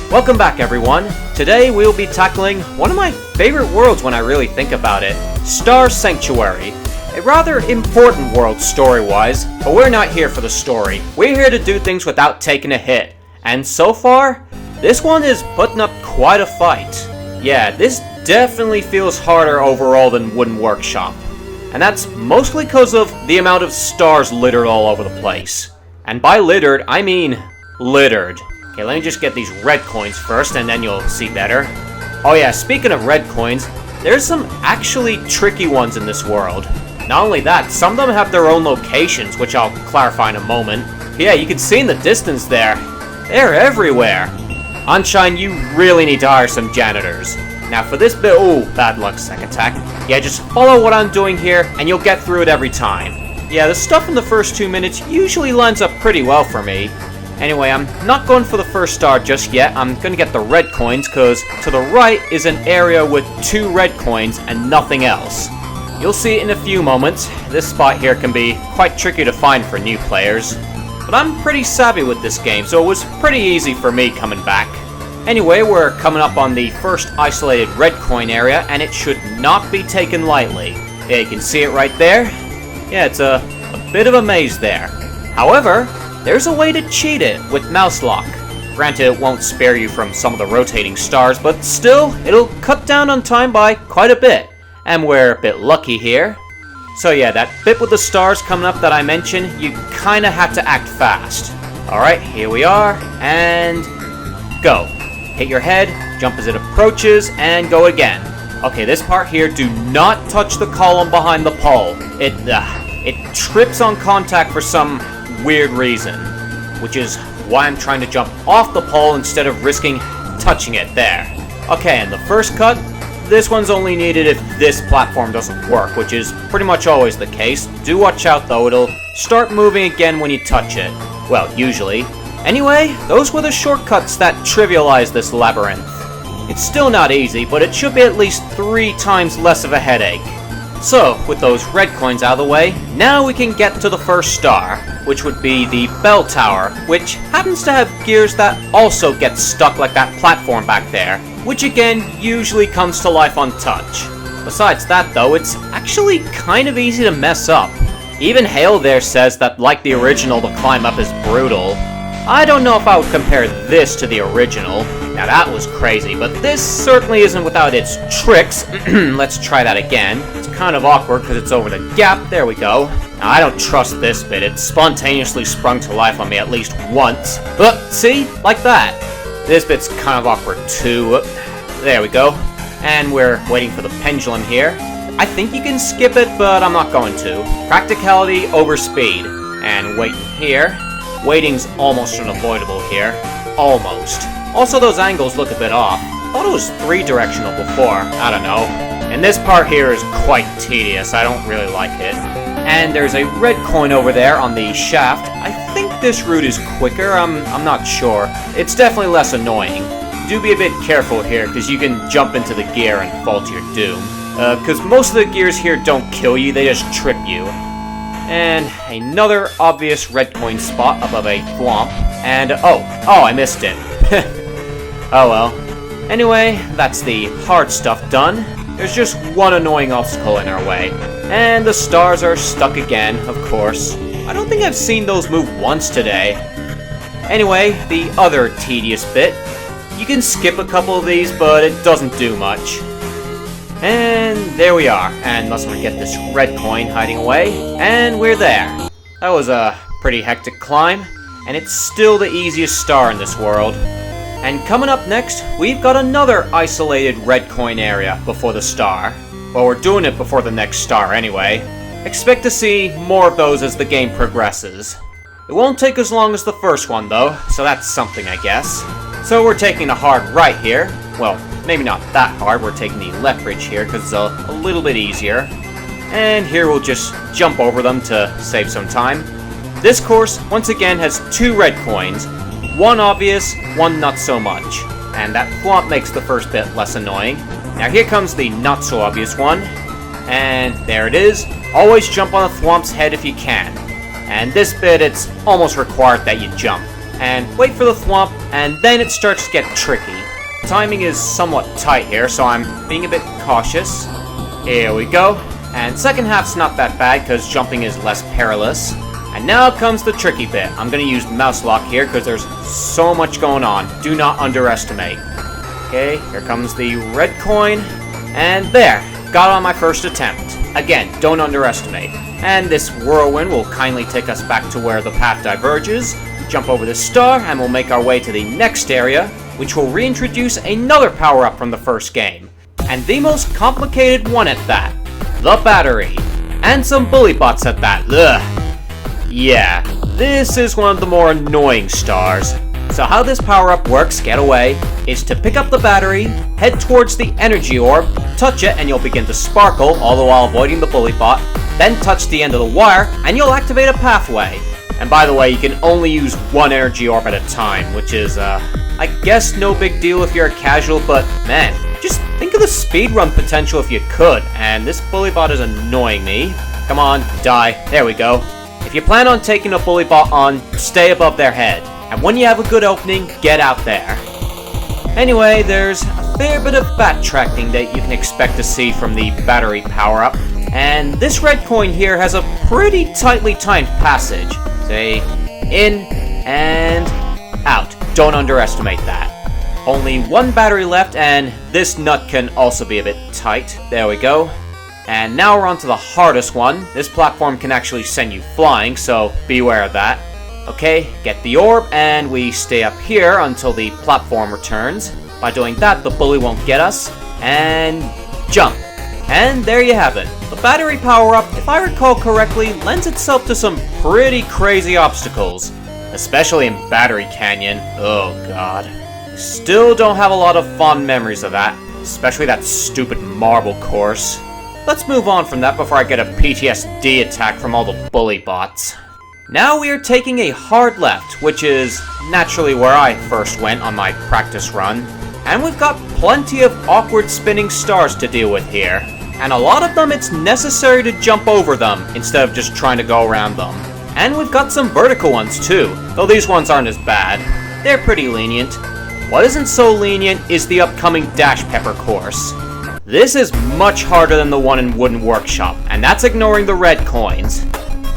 Welcome back everyone. Today we'll be tackling one of my favorite worlds when I really think about it, Star Sanctuary. A rather important world story-wise, but we're not here for the story. We're here to do things without taking a hit. And so far, this one is putting up quite a fight. Yeah, this definitely feels harder overall than Wooden Workshop. And that's mostly because of the amount of stars littered all over the place. And by littered, I mean littered. Okay, let me just get these red coins first, and then you'll see better. Oh yeah, speaking of red coins, there's some actually tricky ones in this world. Not only that, some of them have their own locations, which I'll clarify in a moment. Yeah, you can see in the distance there. They're everywhere. Unshine, you really need to hire some janitors. Now for this bit, ooh, bad luck, second attack. Yeah, just follow what I'm doing here, and you'll get through it every time. Yeah, the stuff in the first 2 minutes usually lines up pretty well for me. Anyway, I'm not going for the first star just yet. I'm going to get the red coins, because to the right is an area with 2 red coins and nothing else. You'll see it in a few moments. This spot here can be quite tricky to find for new players. But I'm pretty savvy with this game, so it was pretty easy for me coming back. Anyway, we're coming up on the first isolated red coin area, and it should not be taken lightly. Yeah, you can see it right there. Yeah, it's a bit of a maze there. However, there's a way to cheat it with mouse lock. Granted, it won't spare you from some of the rotating stars, but still, it'll cut down on time by quite a bit. And we're a bit lucky here. So yeah, that bit with the stars coming up that I mentioned, you kinda have to act fast. Alright, here we are, and go. Hit your head, jump as it approaches, and go again. Okay, this part here, do not touch the column behind the pole. It trips on contact for some weird reason, which is why I'm trying to jump off the pole instead of risking touching it there. Okay, and the first cut, this one's only needed if this platform doesn't work, which is pretty much always the case. Do watch out though, it'll start moving again when you touch it. Well, usually. Anyway, those were the shortcuts that trivialize this labyrinth. It's still not easy, but it should be at least 3 times less of a headache. So, with those red coins out of the way, now we can get to the first star, which would be the bell tower, which happens to have gears that also get stuck like that platform back there, which again usually comes to life on touch. Besides that though, it's actually kind of easy to mess up. Even Hale there says that like the original, the climb up is brutal. I don't know if I would compare this to the original. Now that was crazy, but this certainly isn't without its tricks. Let's try that again. It's kind of awkward because it's over the gap. There we go. Now I don't trust this bit. It spontaneously sprung to life on me at least once. But see? Like that. This bit's kind of awkward too. There we go. And we're waiting for the pendulum here. I think you can skip it, but I'm not going to. Practicality over speed. And wait here. Waiting's almost unavoidable here. Almost. Also, those angles look a bit off. I thought it was 3-directional before. I don't know. And this part here is quite tedious. I don't really like it. And there's a red coin over there on the shaft. I think this route is quicker. I'm not sure. It's definitely less annoying. Do be a bit careful here, because you can jump into the gear and fall to your doom. Because most of the gears here don't kill you, they just trip you. And another obvious red coin spot above a thwomp. And oh, I missed it. Oh well. Anyway, that's the hard stuff done. There's just one annoying obstacle in our way. And the stars are stuck again, of course. I don't think I've seen those move once today. Anyway, the other tedious bit. You can skip a couple of these, but it doesn't do much. And there we are. And must we get this red coin hiding away. And we're there. That was a pretty hectic climb. And it's still the easiest star in this world. And coming up next, we've got another isolated red coin area before the star. Well, we're doing it before the next star anyway. Expect to see more of those as the game progresses. It won't take as long as the first one though, so that's something I guess. So we're taking a hard right here. Well, maybe not that hard, we're taking the left bridge here because it's a little bit easier. And here we'll just jump over them to save some time. This course, once again, has 2 red coins. One obvious, one not so much. And that thwomp makes the first bit less annoying. Now here comes the not so obvious one. And there it is. Always jump on the thwomp's head if you can. And this bit, it's almost required that you jump. and wait for the thwomp, and then it starts to get tricky. Timing is somewhat tight here, so I'm being a bit cautious. Here we go. And second half's not that bad, because jumping is less perilous. And now comes the tricky bit. I'm going to use mouse lock here, because there's so much going on. Do not underestimate. Okay, here comes the red coin. And there, got on my first attempt. Again, don't underestimate. And this whirlwind will kindly take us back to where the path diverges, jump over the star, and we'll make our way to the next area, which will reintroduce another power-up from the first game. And the most complicated one at that. The battery. And some bully bots at that. Ugh. Yeah, this is one of the more annoying stars. So how this power-up works, get away, is to pick up the battery, head towards the energy orb, touch it and you'll begin to sparkle, all the while avoiding the bully bot, then touch the end of the wire and you'll activate a pathway. And by the way, you can only use one energy orb at a time, which is, I guess no big deal if you're a casual, but man, just think of the speedrun potential if you could, and this bully bot is annoying me. Come on, die. There we go. If you plan on taking a bully bot on, stay above their head. And when you have a good opening, get out there. Anyway, there's a fair bit of backtracking that you can expect to see from the battery power-up. And this red coin here has a pretty tightly timed passage. Say, in and out. Don't underestimate that. Only one battery left, and this nut can also be a bit tight. There we go. And now we're on to the hardest one. This platform can actually send you flying, so beware of that. Okay, get the orb, and we stay up here until the platform returns. By doing that, the bully won't get us. And jump. And there you have it. The battery power-up, if I recall correctly, lends itself to some pretty crazy obstacles. Especially in Battery Canyon. Oh god. Still don't have a lot of fond memories of that. Especially that stupid marble course. Let's move on from that before I get a PTSD attack from all the bully bots. Now we are taking a hard left, which is naturally where I first went on my practice run. And we've got plenty of awkward spinning stars to deal with here. And a lot of them it's necessary to jump over them instead of just trying to go around them. And we've got some vertical ones too, though these ones aren't as bad. They're pretty lenient. What isn't so lenient is the upcoming Dash Pepper course. This is much harder than the one in Wooden Workshop, and that's ignoring the red coins.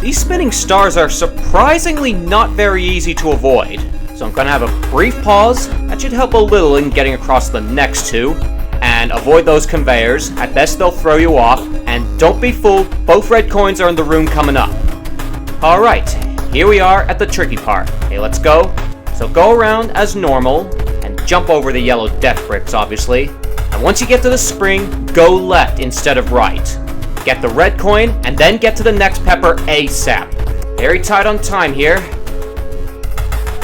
These spinning stars are surprisingly not very easy to avoid, so I'm gonna have a brief pause. That should help a little in getting across the next two, and avoid those conveyors. At best they'll throw you off, and don't be fooled, both red coins are in the room coming up. Alright, here we are at the tricky part. Okay, let's go. So go around as normal, and jump over the yellow death bricks, obviously. And once you get to the spring, go left instead of right. Get the red coin, and then get to the next pepper ASAP. Very tight on time here.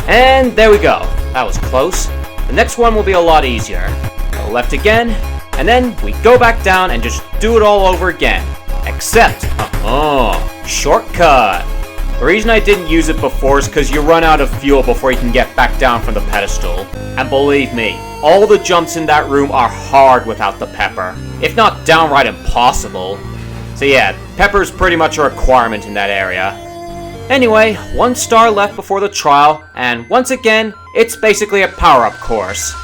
And there we go. That was close. The next one will be a lot easier. Go left again, and then we go back down and just do it all over again. Except, shortcut. The reason I didn't use it before is because you run out of fuel before you can get back down from the pedestal. And believe me, all the jumps in that room are hard without the pepper. If not downright impossible. So yeah, pepper's pretty much a requirement in that area. Anyway, 1 star left before the trial, and once again, it's basically a power-up course.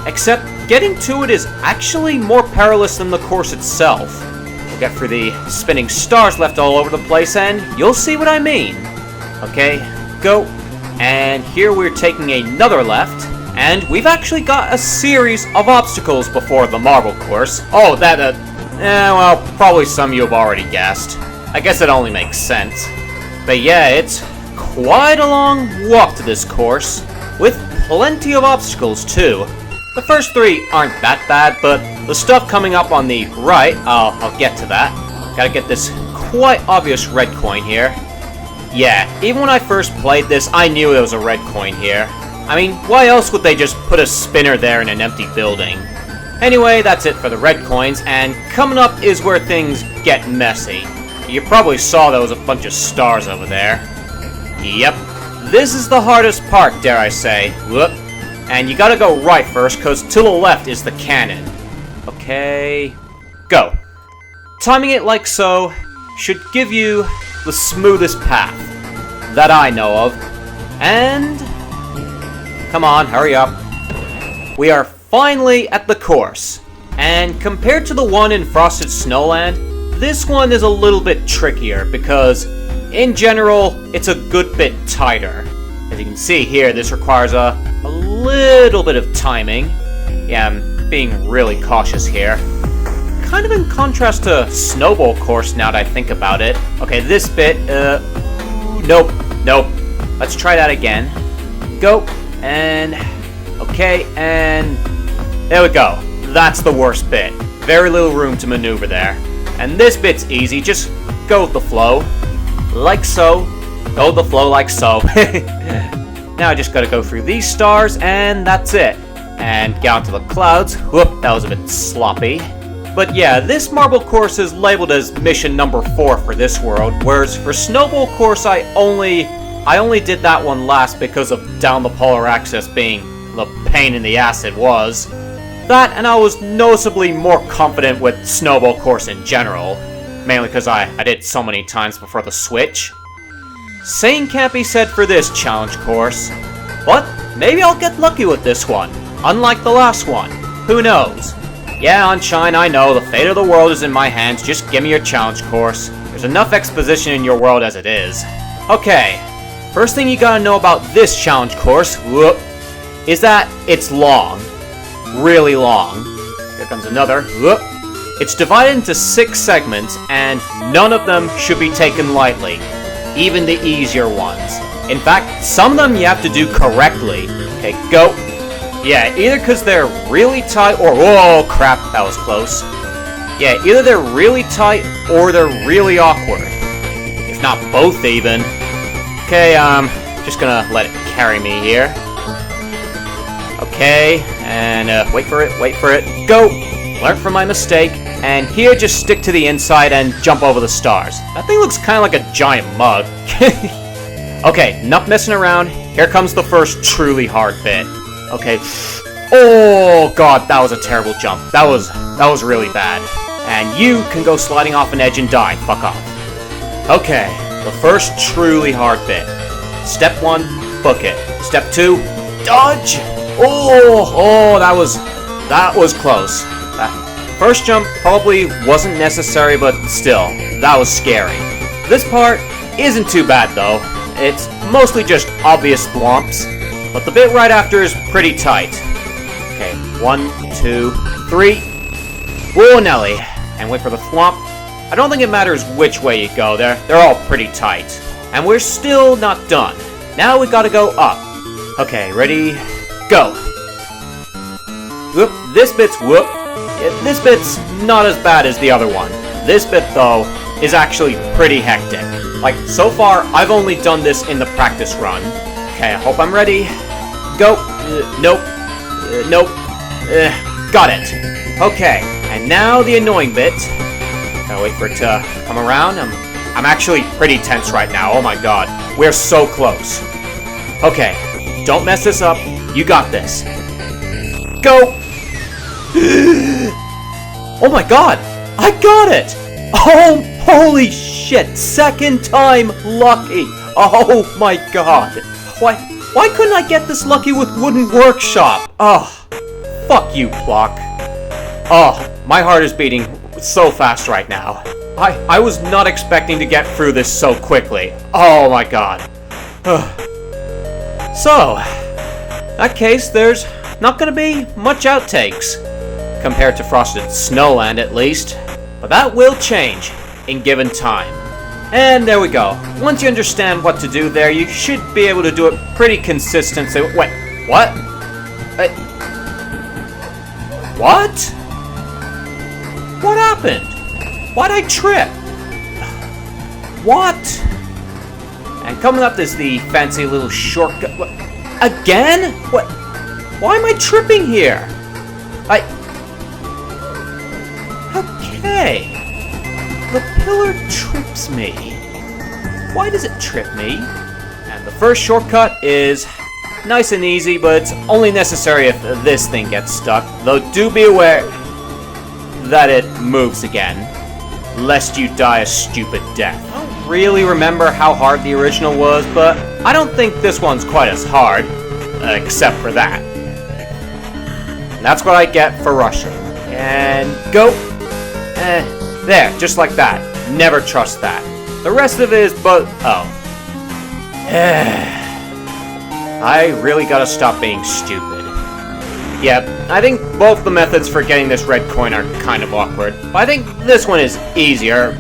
Except, getting to it is actually more perilous than the course itself. We'll get through the spinning stars left all over the place, and you'll see what I mean. Okay, go. And here we're taking another left, and we've actually got a series of obstacles before the marble course. Oh, well, probably some of you have already guessed. I guess it only makes sense. But yeah, it's quite a long walk to this course, with plenty of obstacles too. The first 3 aren't that bad, but the stuff coming up on the right, I'll get to that. Gotta get this quite obvious red coin here. Yeah, even when I first played this, I knew there was a red coin here. I mean, why else would they just put a spinner there in an empty building? Anyway, that's it for the red coins, and coming up is where things get messy. You probably saw there was a bunch of stars over there. Yep, this is the hardest part, dare I say. Whoop. And you gotta go right first, cause to the left is the cannon. Okay, go. Timing it like so should give you the smoothest path that I know of. And Come on, hurry up. We are finally at the course. And compared to the one in Frosted Snowland, this one is a little bit trickier because, in general, it's a good bit tighter. As you can see here, this requires a little bit of timing. Yeah, I'm being really cautious here. Kind of in contrast to Snowball Course now that I think about it. Okay, this bit, nope. Let's try that again. Go, and, okay, and there we go. That's the worst bit. Very little room to maneuver there. And this bit's easy, just go with the flow. Like so. Go with the flow like so. Now I just gotta go through these stars, and that's it. And get onto the clouds. Whoop, that was a bit sloppy. But yeah, this marble course is labeled as mission number 4 for this world, whereas for Snowball Course I only did that one last because of down the polar axis being the pain in the ass it was. That, and I was noticeably more confident with Snowball Course in general, mainly because I did so many times before the Switch. Same can't be said for this challenge course, but maybe I'll get lucky with this one, unlike the last one. Who knows? Yeah, Unshine, I know, the fate of the world is in my hands, just give me your challenge course. There's enough exposition in your world as it is. Okay, first thing you gotta know about this challenge course, whoop, is that it's long. Really long. Here comes another. Whoop. It's divided into 6 segments, and none of them should be taken lightly. Even the easier ones. In fact, some of them you have to do correctly. Okay, go. Yeah, either because they're really tight or... Oh, crap, that was close. Yeah, either they're really tight or they're really awkward. If not both, even. Okay, just gonna let it carry me here. Okay, and wait for it, go! Learn from my mistake, and here just stick to the inside and jump over the stars. That thing looks kind of like a giant mug. Okay, enough messing around, here comes the first truly hard bit. Okay, oh god, that was a terrible jump. That was really bad. And you can go sliding off an edge and die, fuck off. Okay, the first truly hard bit. Step 1, book it. Step 2, dodge! Oh, that was close. That first jump probably wasn't necessary, but still, that was scary. This part isn't too bad though. It's mostly just obvious thwomps, but the bit right after is pretty tight. Okay, 1, 2, 3. Whoa, Nelly. And wait for the thwomp. I don't think it matters which way you go, they're all pretty tight. And we're still not done. Now we gotta go up. Okay, ready? Go! Whoop, this bit's whoop. Yeah, this bit's not as bad as the other one. This bit, though, is actually pretty hectic. Like, so far, I've only done this in the practice run. Okay, I hope I'm ready. Go! Nope. Nope. Got it. Okay, and now the annoying bit. Gotta wait for it to come around. I'm actually pretty tense right now, oh my god. We're so close. Okay, don't mess this up. You got this. Go! Oh my god! I got it! Oh, holy shit! Second time lucky! Oh my god! Why couldn't I get this lucky with Wooden Workshop? Oh, fuck you, Plock. Oh, my heart is beating so fast right now. I was not expecting to get through this so quickly. Oh my god. So, in that case, there's not gonna be much outtakes. Compared to Frosted Snowland, at least. But that will change in given time. And there we go. Once you understand what to do there, you should be able to do it pretty consistently. Wait, what? What? What happened? Why'd I trip? What? And coming up is the fancy little shortcut. What? Again? What? Why am I tripping here? Okay. The pillar trips me. Why does it trip me? And the first shortcut is nice and easy, but it's only necessary if this thing gets stuck. Though do be aware that it moves again, lest you die a stupid death. I don't really remember how hard the original was, but I don't think this one's quite as hard. except for that. And that's what I get for rushing. And go. There, just like that. Never trust that. The rest of it is oh. I really gotta stop being stupid. Yep, I think both the methods for getting this red coin are kind of awkward, but I think this one is easier.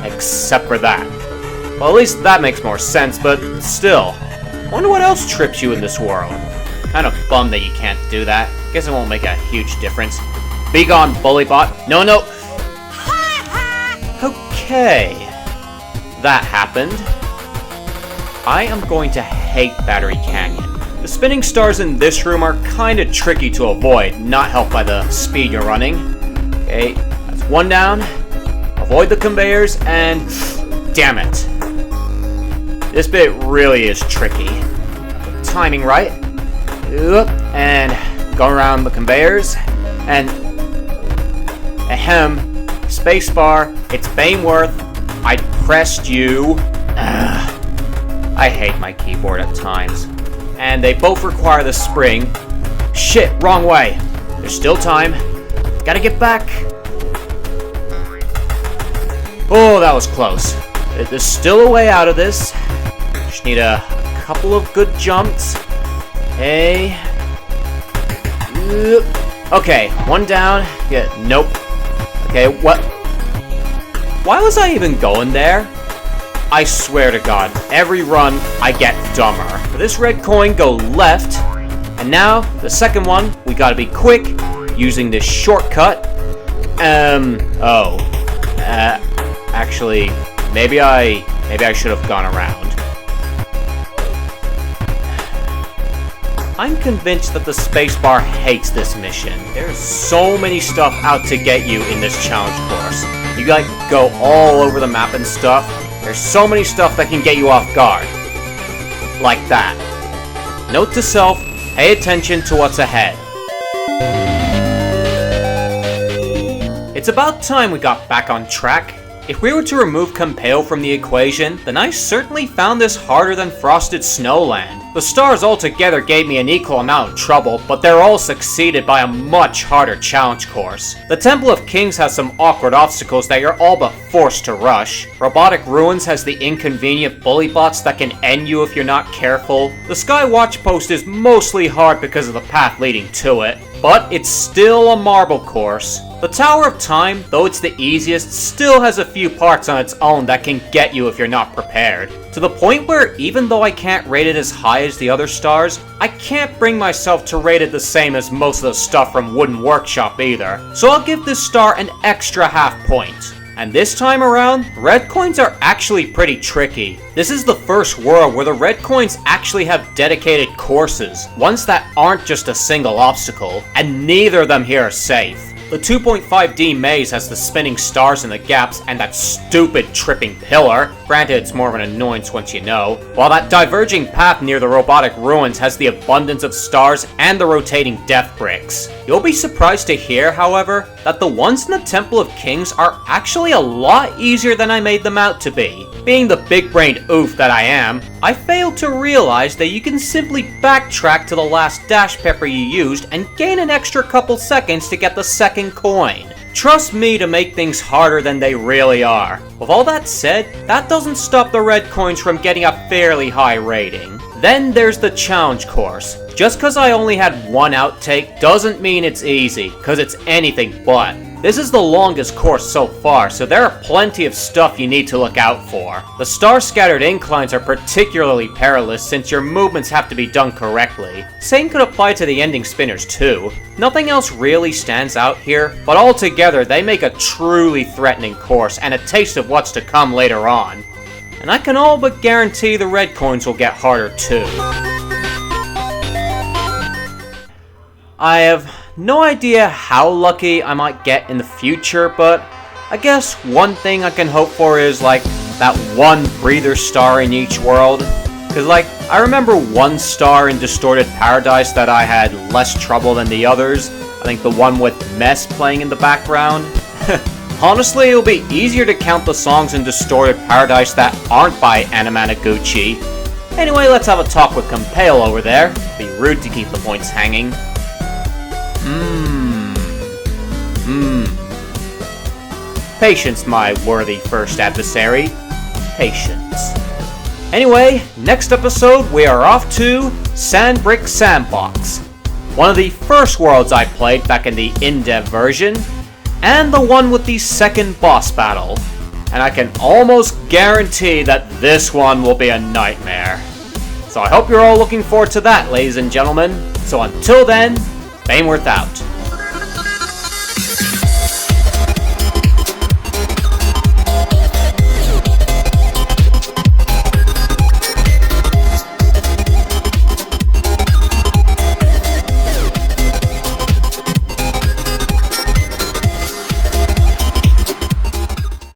Except for that. Well, at least that makes more sense, but still. Wonder what else trips you in this world. Kind of bummed that you can't do that. Guess it won't make a huge difference. Be gone, bullybot. No. Okay. That happened. I am going to hate Battery Canyon. The spinning stars in this room are kinda tricky to avoid, not helped by the speed you're running. Okay, that's one down. Avoid the conveyors, and damn it. This bit really is tricky. Timing right. And go around the conveyors, and ahem, spacebar, it's Baneworth. I pressed you. I hate my keyboard at times. And they both require the spring. Shit, wrong way. There's still time. Gotta get back. Oh, that was close. There's still a way out of this. Just need a couple of good jumps. Hey. Okay, one down. Yeah, nope. Okay, what? Why was I even going there? I swear to God, every run I get dumber. For this red coin, go left. And now, the second one, we gotta be quick, using this shortcut. Actually, maybe I should have gone around. I'm convinced that the spacebar hates this mission. There's so many stuff out to get you in this challenge course. You like go all over the map and stuff. There's so many stuff that can get you off guard. Like that. Note to self, pay attention to what's ahead. It's about time we got back on track. If we were to remove Compale from the equation, then I certainly found this harder than Frosted Snowland. The stars altogether gave me an equal amount of trouble, but they're all succeeded by a much harder challenge course. The Temple of Kings has some awkward obstacles that you're all but forced to rush. Robotic Ruins has the inconvenient bullybots that can end you if you're not careful. The Sky Watch Post is mostly hard because of the path leading to it, but it's still a marble course. The Tower of Time, though it's the easiest, still has a few parts on its own that can get you if you're not prepared. To the point where even though I can't rate it as high as the other stars, I can't bring myself to rate it the same as most of the stuff from Wooden Workshop either. So I'll give this star an extra half point. And this time around, red coins are actually pretty tricky. This is the first world where the red coins actually have dedicated courses, ones that aren't just a single obstacle, and neither of them here are safe. The 2.5D maze has the spinning stars in the gaps and that stupid tripping pillar. Granted, it's more of an annoyance once you know. While that diverging path near the robotic ruins has the abundance of stars and the rotating death bricks. You'll be surprised to hear, however, that the ones in the Temple of Kings are actually a lot easier than I made them out to be. Being the big-brained oof that I am, I failed to realize that you can simply backtrack to the last dash pepper you used and gain an extra couple seconds to get the second coin. Trust me to make things harder than they really are. With all that said, that doesn't stop the red coins from getting a fairly high rating. Then there's the challenge course. Just cause I only had one outtake doesn't mean it's easy, cause it's anything but. This is the longest course so far, so there are plenty of stuff you need to look out for. The star-scattered inclines are particularly perilous since your movements have to be done correctly. Same could apply to the ending spinners too. Nothing else really stands out here, but altogether they make a truly threatening course and a taste of what's to come later on. And I can all but guarantee the red coins will get harder too. I have no idea how lucky I might get in the future, but I guess one thing I can hope for is like that one breather star in each world. Cause like, I remember one star in Distorted Paradise that I had less trouble than the others. I think the one with Mess playing in the background. Honestly, it'll be easier to count the songs in Distorted Paradise that aren't by Anamanaguchi. Anyway, let's have a talk with Compale over there. Be rude to keep the points hanging. Patience, my worthy first adversary. Patience. Anyway, next episode we are off to Sandbrick Sandbox. One of the first worlds I played back in the in-dev version, and the one with the second boss battle. And I can almost guarantee that this one will be a nightmare. So I hope you're all looking forward to that, ladies and gentlemen. So until then, Baneworth out.